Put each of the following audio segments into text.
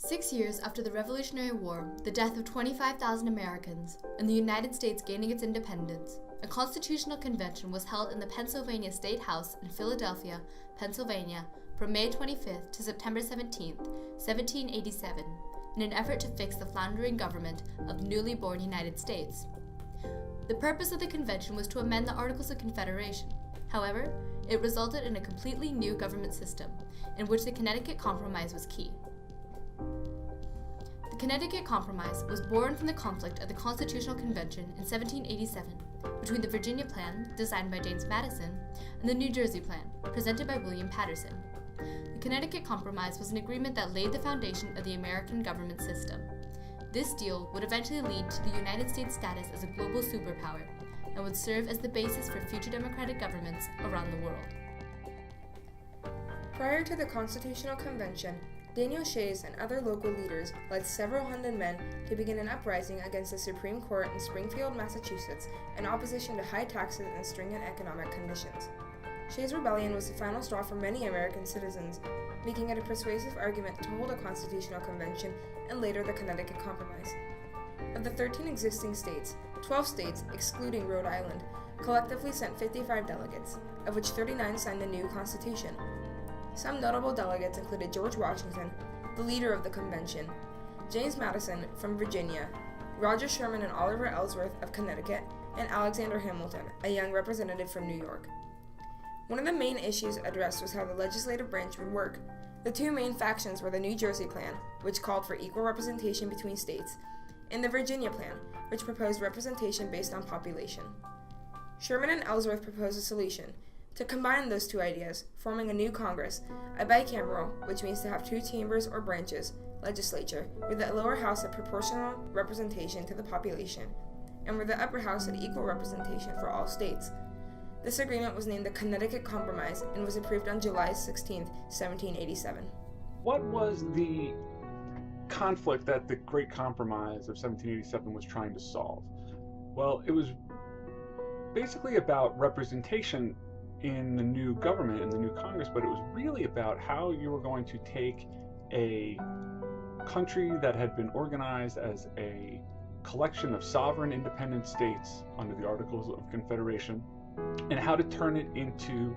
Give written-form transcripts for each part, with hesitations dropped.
6 years after the Revolutionary War, the death of 25,000 Americans, and the United States gaining its independence, a constitutional convention was held in the Pennsylvania State House in Philadelphia, Pennsylvania, from May 25th to September 17th, 1787, in an effort to fix the floundering government of the newly born United States. The purpose of the convention was to amend the Articles of Confederation. However, it resulted in a completely new government system, in which the Connecticut Compromise was key. The Connecticut Compromise was born from the conflict of the Constitutional Convention in 1787 between the Virginia Plan, designed by James Madison, and the New Jersey Plan, presented by William Paterson. The Connecticut Compromise was an agreement that laid the foundation of the American government system. This deal would eventually lead to the United States' status as a global superpower and would serve as the basis for future democratic governments around the world. Prior to the Constitutional Convention, Daniel Shays and other local leaders led several hundred men to begin an uprising against the Supreme Court in Springfield, Massachusetts, in opposition to high taxes and stringent economic conditions. Shays' rebellion was the final straw for many American citizens, making it a persuasive argument to hold a constitutional convention and later the Connecticut Compromise. Of the 13 existing states, 12 states, excluding Rhode Island, collectively sent 55 delegates, of which 39 signed the new Constitution. Some notable delegates included George Washington, the leader of the convention, James Madison from Virginia, Roger Sherman and Oliver Ellsworth of Connecticut, and Alexander Hamilton, a young representative from New York. One of the main issues addressed was how the legislative branch would work. The two main factions were the New Jersey Plan, which called for equal representation between states, and the Virginia Plan, which proposed representation based on population. Sherman and Ellsworth proposed a solution to combine those two ideas, forming a new Congress, a bicameral, which means to have two chambers or branches, legislature, where the lower house had proportional representation to the population, and where the upper house had equal representation for all states. This agreement was named the Connecticut Compromise and was approved on July 16, 1787. What was the conflict that the Great Compromise of 1787 was trying to solve? Well, it was basically about representation in the new government, in the new Congress, but it was really about how you were going to take a country that had been organized as a collection of sovereign independent states under the Articles of Confederation, and how to turn it into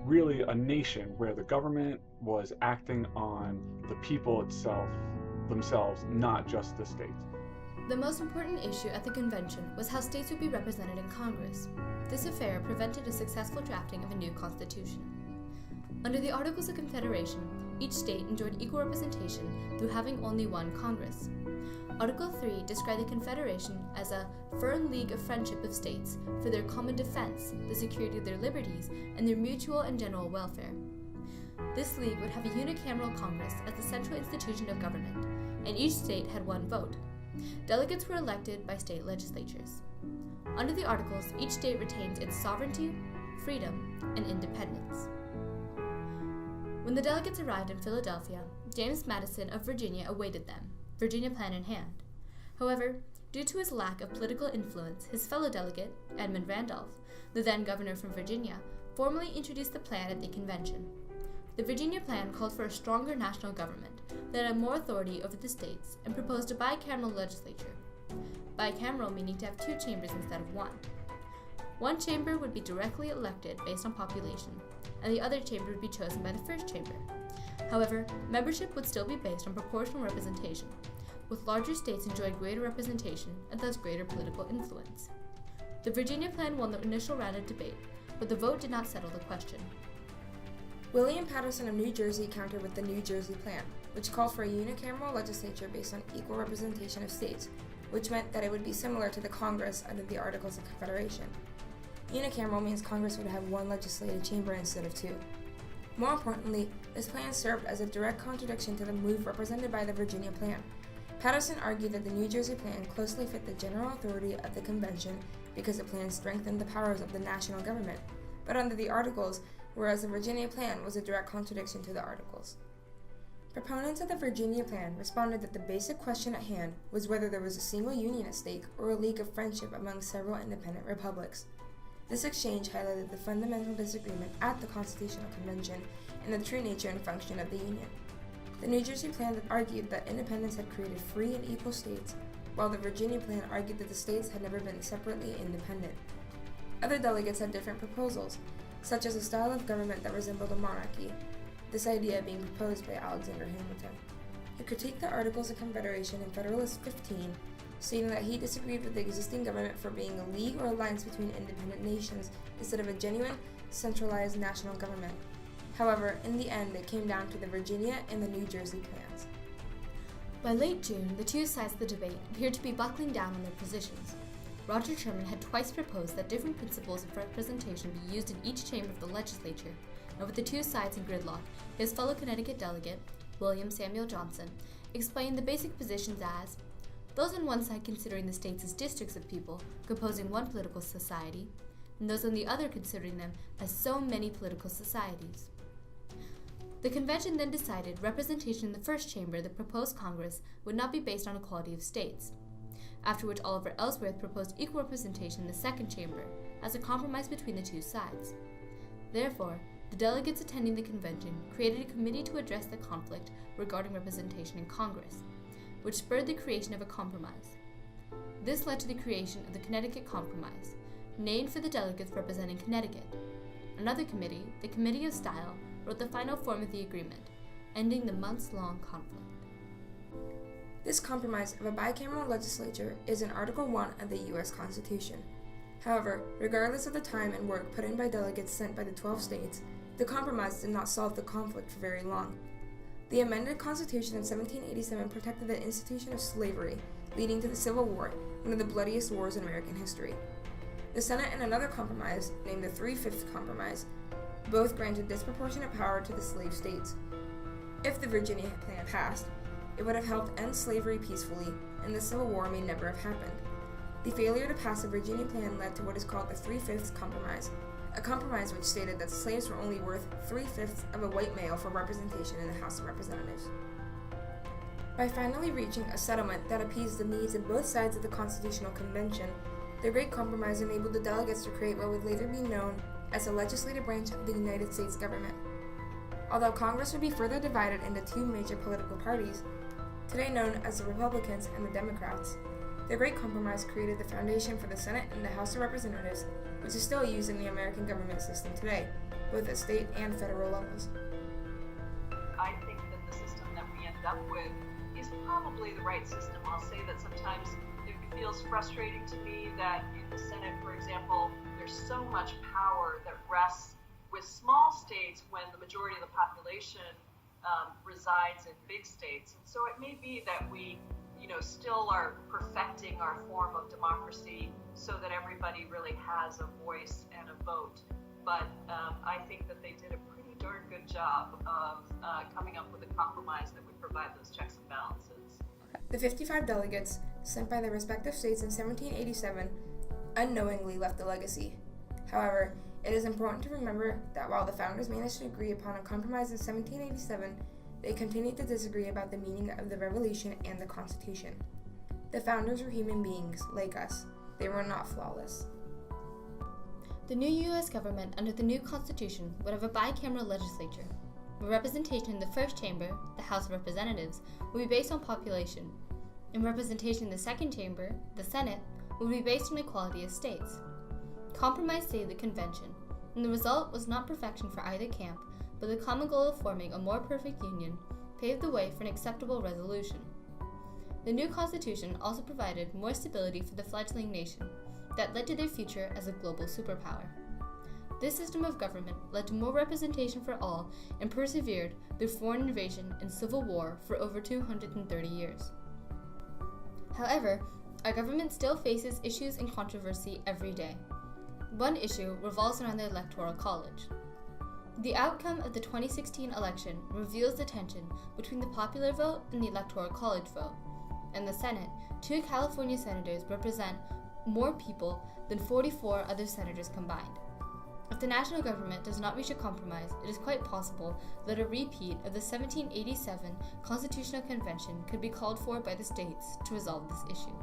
really a nation where the government was acting on the people themselves, not just the states. The most important issue at the convention was how states would be represented in Congress. This affair prevented a successful drafting of a new constitution. Under the Articles of Confederation, each state enjoyed equal representation through having only one Congress. Article 3 described the Confederation as a firm league of friendship of states for their common defense, the security of their liberties, and their mutual and general welfare. This league would have a unicameral Congress as the central institution of government, and each state had one vote. Delegates were elected by state legislatures. Under the Articles, each state retains its sovereignty, freedom, and independence. When the delegates arrived in Philadelphia, James Madison of Virginia awaited them, Virginia Plan in hand. However, due to his lack of political influence, his fellow delegate, Edmund Randolph, the then governor from Virginia, formally introduced the plan at the convention. The Virginia Plan called for a stronger national government that had more authority over the states and proposed a bicameral legislature. Bicameral meaning to have two chambers instead of one. One chamber would be directly elected based on population, and the other chamber would be chosen by the first chamber. However, membership would still be based on proportional representation, with larger states enjoying greater representation and thus greater political influence. The Virginia Plan won the initial round of debate, but the vote did not settle the question. William Paterson of New Jersey countered with the New Jersey Plan, which called for a unicameral legislature based on equal representation of states, which meant that it would be similar to the Congress under the Articles of Confederation. Unicameral means Congress would have one legislative chamber instead of two. More importantly, this plan served as a direct contradiction to the move represented by the Virginia Plan. Paterson argued that the New Jersey Plan closely fit the general authority of the convention because the plan strengthened the powers of the national government, but under the Articles, whereas the Virginia Plan was a direct contradiction to the Articles. Proponents of the Virginia Plan responded that the basic question at hand was whether there was a single union at stake or a league of friendship among several independent republics. This exchange highlighted the fundamental disagreement at the Constitutional Convention and the true nature and function of the Union. The New Jersey plan argued that independence had created free and equal states, while the Virginia plan argued that the states had never been separately independent. Other delegates had different proposals, such as a style of government that resembled a monarchy, this idea being proposed by Alexander Hamilton. He critiqued the Articles of Confederation in Federalist 15, stating that he disagreed with the existing government for being a league or alliance between independent nations instead of a genuine, centralized national government. However, in the end, it came down to the Virginia and the New Jersey plans. By late June, the two sides of the debate appeared to be buckling down on their positions. Roger Sherman had twice proposed that different principles of representation be used in each chamber of the legislature, and with the two sides in gridlock, his fellow Connecticut delegate, William Samuel Johnson, explained the basic positions as those on one side considering the states as districts of people composing one political society, and those on the other considering them as so many political societies. The convention then decided representation in the first chamber of the proposed Congress would not be based on equality of states, after which Oliver Ellsworth proposed equal representation in the second chamber as a compromise between the two sides. Therefore, the delegates attending the convention created a committee to address the conflict regarding representation in Congress, which spurred the creation of a compromise. This led to the creation of the Connecticut Compromise, named for the delegates representing Connecticut. Another committee, the Committee of Style, wrote the final form of the agreement, ending the months-long conflict. This compromise of a bicameral legislature is in Article 1 of the U.S. Constitution. However, regardless of the time and work put in by delegates sent by the 12 states, the compromise did not solve the conflict for very long. The amended Constitution of 1787 protected the institution of slavery, leading to the Civil War, one of the bloodiest wars in American history. The Senate and another compromise, named the 3/5 Compromise, both granted disproportionate power to the slave states. If the Virginia plan passed, it would have helped end slavery peacefully, and the Civil War may never have happened. The failure to pass the Virginia plan led to what is called the 3/5 Compromise, a compromise which stated that slaves were only worth 3/5 of a white male for representation in the House of Representatives. By finally reaching a settlement that appeased the needs of both sides of the Constitutional Convention, the Great Compromise enabled the delegates to create what would later be known as the legislative branch of the United States government. Although Congress would be further divided into two major political parties, today known as the Republicans and the Democrats, the Great Compromise created the foundation for the Senate and the House of Representatives, which is still used in the American government system today, both at state and federal levels. I think that the system that we end up with is probably the right system. I'll say that sometimes it feels frustrating to me that in the Senate, for example, there's so much power that rests with small states when the majority of the population resides in big states. And so it may be that we still are perfecting our form of democracy so that everybody really has a voice and a vote. But I think that they did a pretty darn good job of coming up with a compromise that would provide those checks and balances. The 55 delegates sent by their respective states in 1787 unknowingly left a legacy. However, it is important to remember that while the founders managed to agree upon a compromise in 1787, they continued to disagree about the meaning of the Revolution and the Constitution. The founders were human beings, like us. They were not flawless. The new U.S. government under the new Constitution would have a bicameral legislature, where representation in the first chamber, the House of Representatives, would be based on population, and representation in the second chamber, the Senate, would be based on equality of states. Compromise saved the convention, and the result was not perfection for either camp, but the common goal of forming a more perfect union paved the way for an acceptable resolution. The new Constitution also provided more stability for the fledgling nation that led to their future as a global superpower. This system of government led to more representation for all and persevered through foreign invasion and civil war for over 230 years. However, our government still faces issues and controversy every day. One issue revolves around the Electoral College. The outcome of the 2016 election reveals the tension between the popular vote and the Electoral College vote. In the Senate, 2 California senators represent more people than 44 other senators combined. If the national government does not reach a compromise, it is quite possible that a repeat of the 1787 Constitutional Convention could be called for by the states to resolve this issue.